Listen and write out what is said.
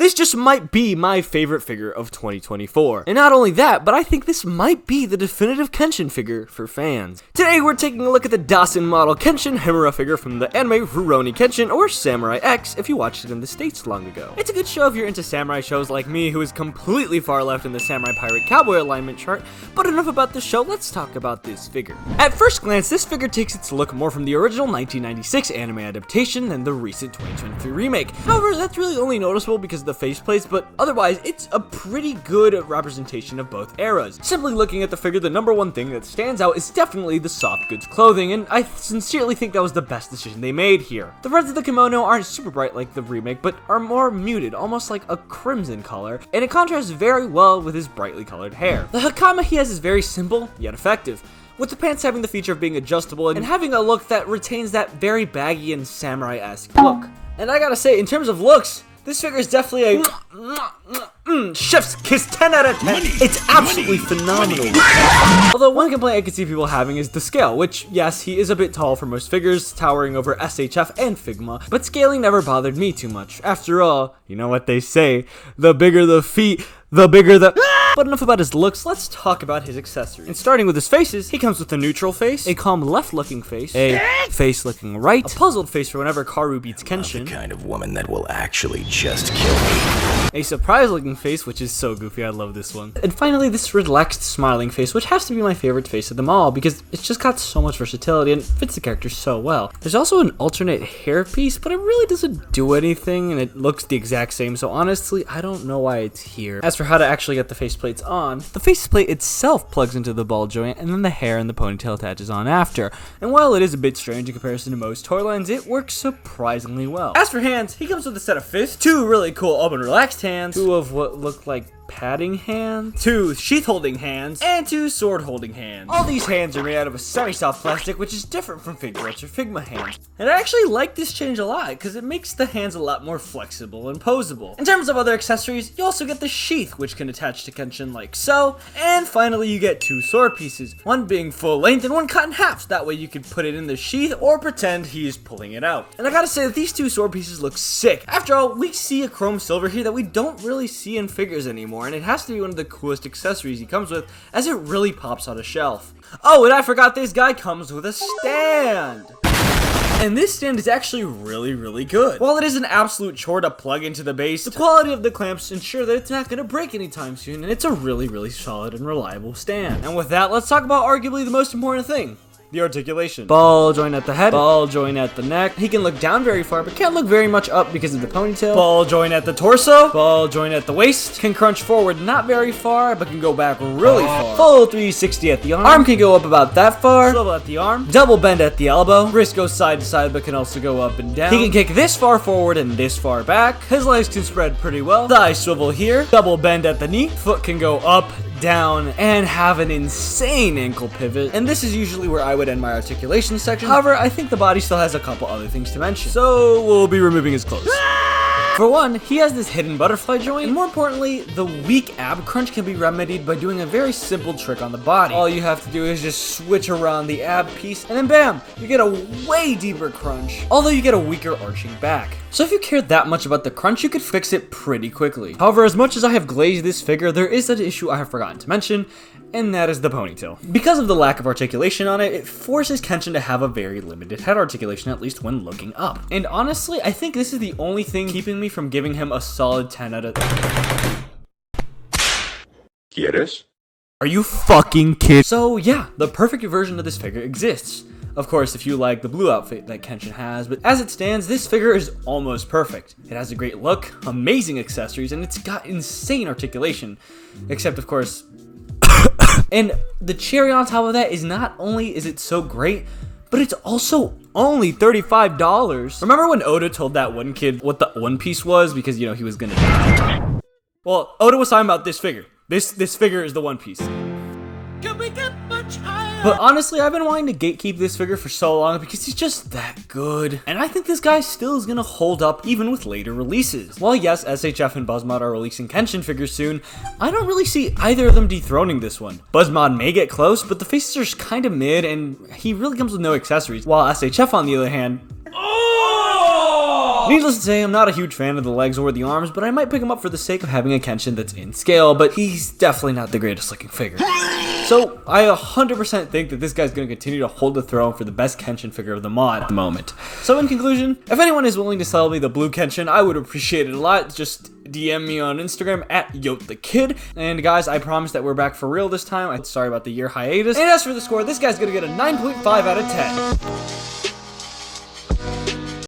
this just might be my favorite figure of 2024. And not only that, but I think this might be the definitive Kenshin figure for fans. Today we're taking a look at the DASIN model Kenshin Himura figure from the anime Ruroni Kenshin, or Samurai X if you watched it in the States long ago. It's a good show if you're into samurai shows like me, who is completely far left in the samurai pirate cowboy alignment chart, but enough about the show, let's talk about this figure. At first glance, this figure takes its look more from the original 1996 anime adaptation than the recent 2023 remake. However, that's really only noticeable because of the faceplates, but otherwise, it's a pretty good representation of both eras. Simply looking at the figure, the number one thing that stands out is definitely the soft goods clothing, and I sincerely think that was the best decision they made here. The reds of the kimono aren't super bright like the remake, but are more muted, almost like a crimson color, and it contrasts very well with his brightly colored hair. The hakama he has is very simple, yet effective, with the pants having the feature of being adjustable and having a look that retains that very baggy and samurai-esque look. And I gotta say, in terms of looks, this figure is definitely a chef's kiss 10 out of 10. It's absolutely phenomenal. Although one complaint I could see people having is the scale, which, yes, he is a bit tall for most figures, towering over SHF and Figma, but scaling never bothered me too much. After all, you know what they say, the bigger the feet, the bigger the... But enough about his looks, let's talk about his accessories. And starting with his faces, he comes with a neutral face, a calm left-looking face, a face looking right, a puzzled face for whenever Karu beats Kenshin, the kind of woman that will actually just kill me, a surprised-looking face, which is so goofy, I love this one, and finally this relaxed, smiling face, which has to be my favorite face of them all, because it's just got so much versatility and fits the character so well. There's also an alternate hair piece, but it really doesn't do anything, and it looks the exact same, so honestly, I don't know why it's here. As for how to actually get the faceplates on, the faceplate itself plugs into the ball joint, and then the hair and the ponytail attaches on after. And while it is a bit strange in comparison to most toy lines, it works surprisingly well. As for hands, he comes with a set of fists, two really cool open relaxed hands, two of what look like padding hands, two sheath holding hands, and two sword holding hands. All these hands are made out of a semi-soft plastic, which is different from Figuarts or Figma hands. And I actually like this change a lot because it makes the hands a lot more flexible and posable. In terms of other accessories, you also get the sheath, which can attach to Kenshin like so, and finally you get two sword pieces, one being full length and one cut in half, so that way you can put it in the sheath or pretend he's pulling it out. And I gotta say that these two sword pieces look sick. After all, we see a chrome silver here that we don't really see in figures anymore, and it has to be one of the coolest accessories he comes with, as it really pops on a shelf. Oh, and I forgot this guy comes with a stand! And this stand is actually really good. While it is an absolute chore to plug into the base, the quality of the clamps ensure that it's not going to break anytime soon, and it's a really solid and reliable stand. And with that, let's talk about arguably the most important thing. The articulation. Ball joint at the head, ball joint at the neck. He can look down very far, but can't look very much up because of the ponytail. Ball joint at the torso, ball joint at the waist. Can crunch forward not very far, but can go back really far. Full 360 at the arm. Arm can go up about that far. Swivel at the arm. Double bend at the elbow. Wrist goes side to side, but can also go up and down. He can kick this far forward and this far back. His legs can spread pretty well. Thigh swivel here. Double bend at the knee. Foot can go up, down, and have an insane ankle pivot, and this is usually where I would end my articulation section. However, I think the body still has a couple other things to mention, so we'll be removing his clothes. For one, he has this hidden butterfly joint, and more importantly, the weak ab crunch can be remedied by doing a very simple trick on the body. All you have to do is just switch around the ab piece, and then bam, you get a way deeper crunch, although you get a weaker arching back. So if you care that much about the crunch, you could fix it pretty quickly. However, as much as I have glazed this figure, there is an issue I have forgotten to mention, and that is the ponytail. Because of the lack of articulation on it, it forces Kenshin to have a very limited head articulation, at least when looking up. And honestly, I think this is the only thing keeping me from giving him a solid 10 out of... ¿Quieres? Are you fucking kidding? So yeah, the perfect version of this figure exists. Of course, if you like the blue outfit that Kenshin has, but as it stands, this figure is almost perfect. It has a great look, amazing accessories, and it's got insane articulation. Except, of course... And the cherry on top of that is not only is it so great, but it's also only $35. Remember when Oda told that one kid what the One Piece was because, you know, he was gonna die? Well, Oda was talking about this figure. This figure is the One Piece. Can we get much higher? But honestly, I've been wanting to gatekeep this figure for so long because he's just that good. And I think this guy still is gonna hold up even with later releases. While yes, SHF and Buzzmod are releasing Kenshin figures soon, I don't really see either of them dethroning this one. Buzzmod may get close, but the faces are kinda mid and he really comes with no accessories. While SHF on the other hand, Needless to say, I'm not a huge fan of the legs or the arms, but I might pick him up for the sake of having a Kenshin that's in scale, but he's definitely not the greatest looking figure. So I 100% think that this guy's going to continue to hold the throne for the best Kenshin figure of the mod at the moment. So in conclusion, if anyone is willing to sell me the blue Kenshin, I would appreciate it a lot. Just DM me on Instagram at YoTheKid. And guys, I promise that we're back for real this time. I'm sorry about the year hiatus. And as for the score, this guy's going to get a 9.5 out of 10.